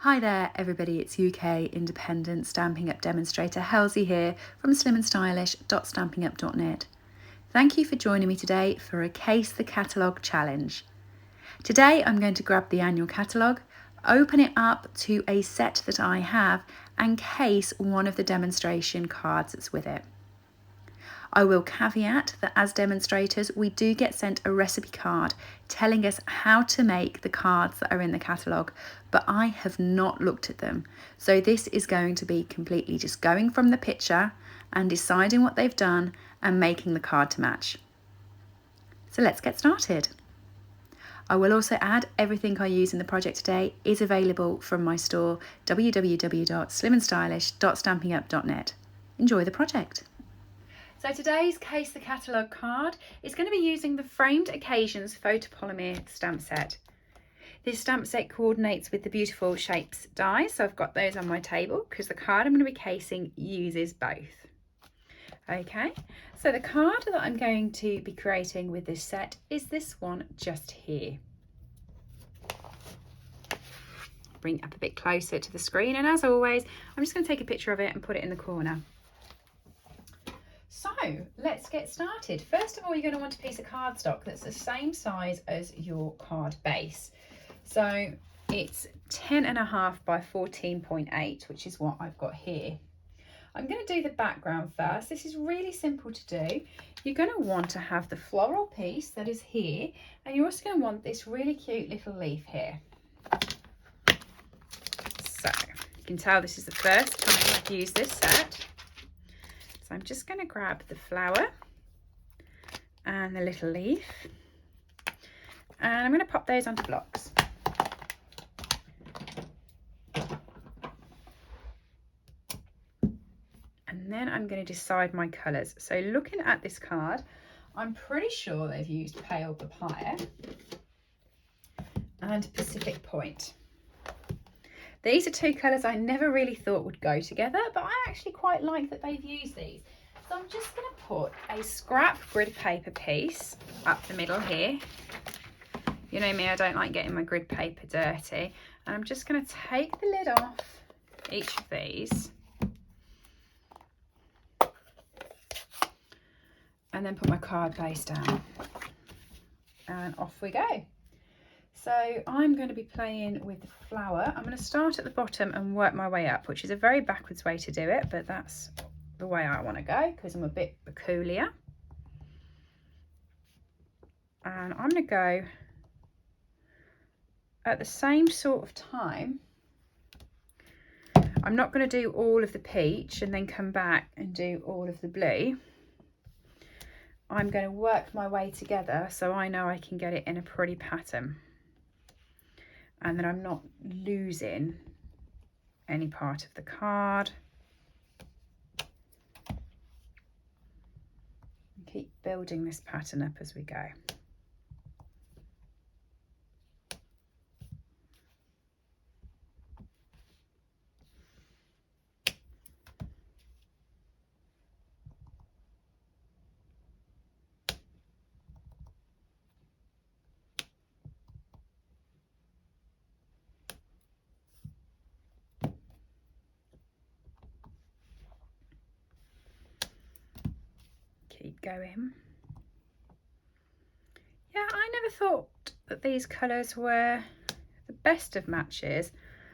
Hi there everybody, it's UK independent Stampin' Up demonstrator Helzie here from slimandstylish.stampinup.net. Thank you for joining me today for a Case the Catalogue challenge. Today I'm going to grab the annual catalogue, open it up to a set that I have and case one of the demonstration cards that's with it. I will caveat that as demonstrators we do get sent a recipe card telling us how to make the cards that are in the catalogue, but I have not looked at them. So this is going to be completely just going from the picture and deciding what they've done and making the card to match. So let's get started. I will also add everything I use in the project today is available from my store www.slimandstylish.stampinup.net. Enjoy the project. So today's Case the Catalogue card is going to be using the Framed Occasions Photopolymer stamp set. This stamp set coordinates with the beautiful shapes dies, so I've got those on my table because the card I'm going to be casing uses both. Okay, so the card that I'm going to be creating with this set is this one just here. Bring it up a bit closer to the screen, and as always I'm just going to take a picture of it and put it in the corner. So let's get started. First of all, you're going to want a piece of cardstock that's the same size as your card base. So it's 10.5 by 14.8, which is what I've got here. I'm going to do the background first. This is really simple to do. You're going to want to have the floral piece that is here, and you're also going to want this really cute little leaf here. So you can tell this is the first time I've used this set. So I'm just going to grab the flower and the little leaf, and I'm going to pop those onto blocks. And then I'm going to decide my colours. So looking at this card, I'm pretty sure they've used Pale Papaya and Pacific Point. These are two colours I never really thought would go together, but I actually quite like that they've used these. So I'm just going to put a scrap grid paper piece up the middle here. You know me, I don't like getting my grid paper dirty. And I'm just going to take the lid off each of these. And then put my card base down. And off we go. So I'm going to be playing with the flower. I'm going to start at the bottom and work my way up, which is a very backwards way to do it, but that's the way I want to go because I'm a bit peculiar. And I'm going to go at the same sort of time. I'm not going to do all of the peach and then come back and do all of the blue. I'm going to work my way together so I know I can get it in a pretty pattern, and that I'm not losing any part of the card. Keep building this pattern up as we go. Keep going. Yeah, I never thought that these colours were the best of matches,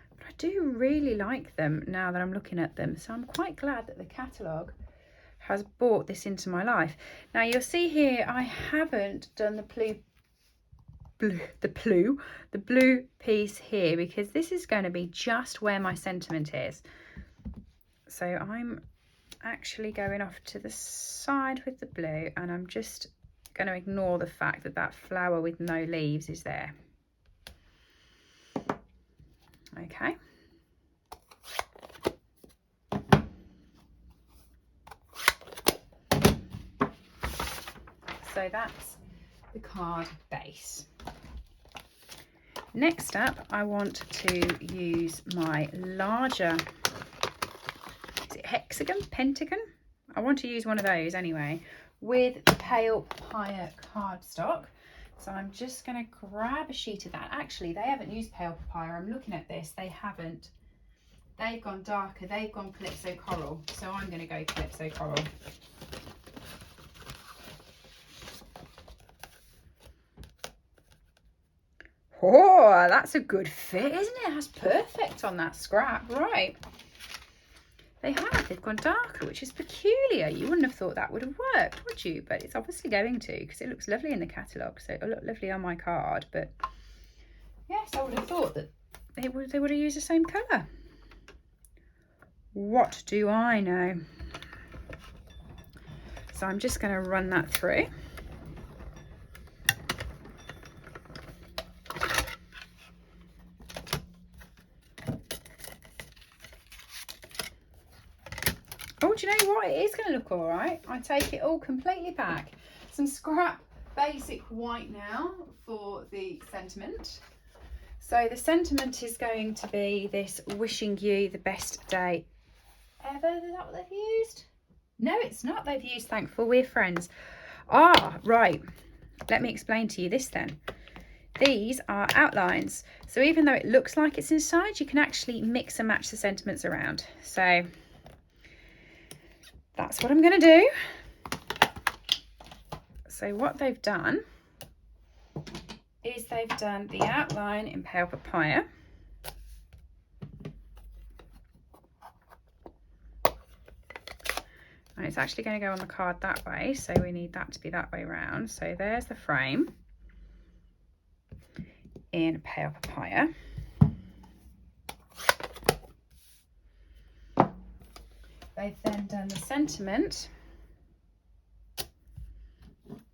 but I do really like them now that I'm looking at them. So I'm quite glad that the catalogue has brought this into my life. Now you'll see here I haven't done the blue piece here because this is going to be just where my sentiment is. So I'm actually going off to the side with the blue, and I'm just going to ignore the fact that that flower with no leaves is there. Okay. So that's the card base. Next up, I want to use my larger, is it hexagon, pentagon? I want to use one of those anyway, with Pale Papaya cardstock. So I'm just going to grab a sheet of that. Actually, they haven't used pale papaya. I'm looking at this. They haven't. They've gone darker. They've gone Calypso Coral. So I'm going to go Calypso Coral. Oh, that's a good fit, isn't it? That's perfect on that scrap. Right. They've gone darker, which is peculiar. You wouldn't have thought that would have worked, would you? But it's obviously going to, because it looks lovely in the catalogue. So it'll look lovely on my card. But yes, I would have thought that they would have used the same colour. What do I know? So I'm just going to run that through. Oh, do you know what? It is going to look all right. I take it all completely back. Some scrap basic white now for the sentiment. So the sentiment is going to be this: wishing you the best day ever. Is that what they've used? No, it's not. They've used thankful we're friends. Ah, right. Let me explain to you this then. These are outlines. So even though it looks like it's inside, you can actually mix and match the sentiments around. So that's what I'm going to do. So what they've done is they've done the outline in pale papaya. And it's actually going to go on the card that way, so we need that to be that way round. So there's the frame in pale papaya. They've then done the sentiment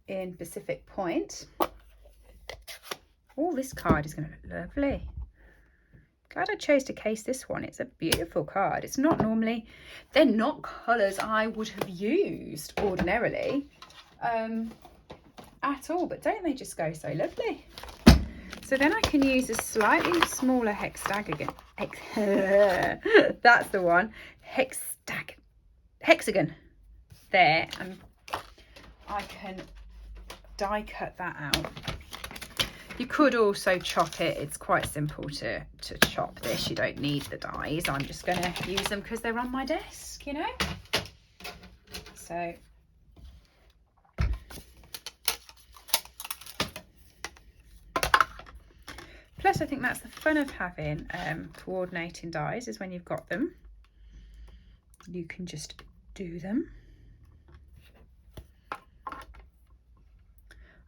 in Pacific Point. Oh, this card is going to look lovely. Glad I chose to case this one. It's a beautiful card. It's not normally, they're not colours I would have used ordinarily at all, but don't they just go so lovely? So then I can use a slightly smaller hexagon. That's the one. Hexagon. There, and I can die cut that out. You could also chop it. It's quite simple to chop this. You don't need the dies. I'm just going to use them because they're on my desk, you know. So plus I think that's the fun of having coordinating dies, is when you've got them, you can just do them.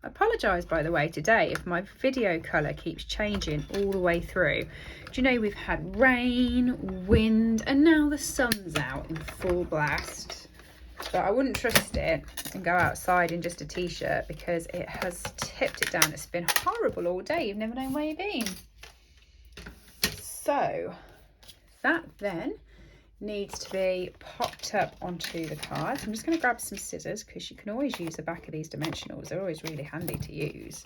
I apologise, by the way, today if my video colour keeps changing all the way through. Do you know we've had rain, wind, and now the sun's out in full blast. But I wouldn't trust it and go outside in just a t-shirt because it has tipped it down. It's been horrible all day. You've never known where you've been. So that then needs to be popped up onto the card. I'm just going to grab some scissors because you can always use the back of these dimensionals. They're always really handy to use.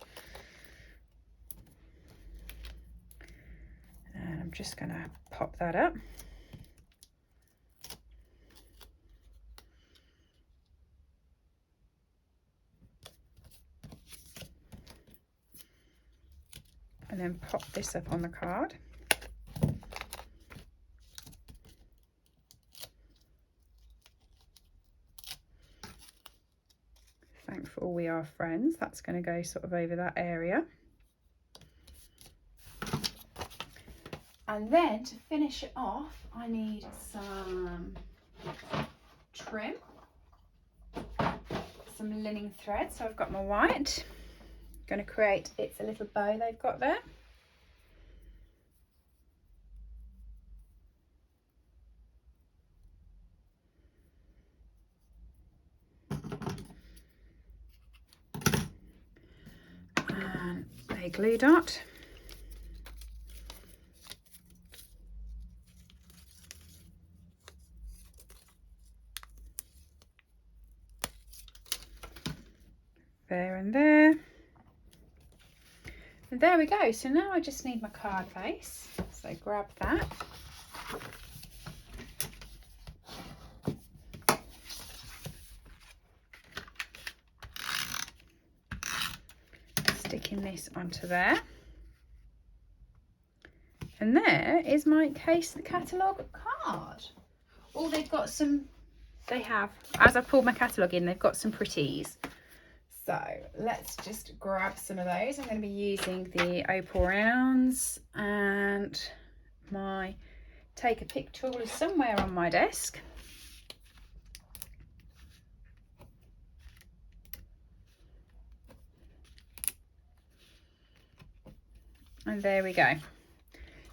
And I'm just going to pop that up. And then pop this up on the card. Thankful we are friends. That's going to go sort of over that area. And then to finish it off, I need some trim, some linen thread. So I've got my white. Going to create, it's a little bow they've got there. And a glue dot. There and there. And there we go. So now I just need my card base. So grab that. Stick those onto there. And there is my Case the Catalogue card. Oh, they've got some, they have, as I've pulled my catalogue in, they've got some pretties. So let's just grab some of those. I'm going to be using the opal rounds, and my take a pick tool is somewhere on my desk. And there we go.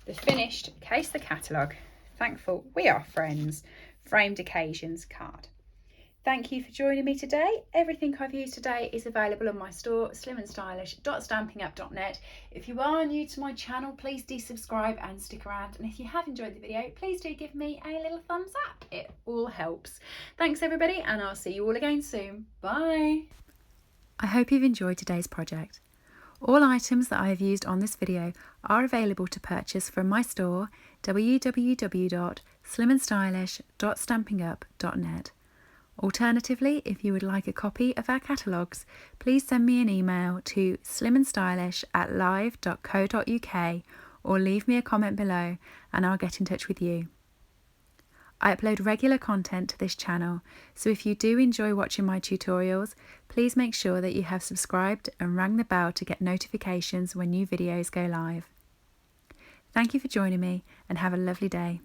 The finished Case the Catalogue. Thankful We Are Friends Framed Occasions card. Thank you for joining me today. Everything I've used today is available on my store, slimandstylish.stampingup.net. If you are new to my channel, please do subscribe and stick around. And if you have enjoyed the video, please do give me a little thumbs up. It all helps. Thanks everybody, and I'll see you all again soon. Bye. I hope you've enjoyed today's project. All items that I have used on this video are available to purchase from my store, www.slimandstylish.stampingup.net. Alternatively, if you would like a copy of our catalogues, please send me an email to slimandstylish@live.co.uk or leave me a comment below and I'll get in touch with you. I upload regular content to this channel, so if you do enjoy watching my tutorials, please make sure that you have subscribed and rang the bell to get notifications when new videos go live. Thank you for joining me and have a lovely day.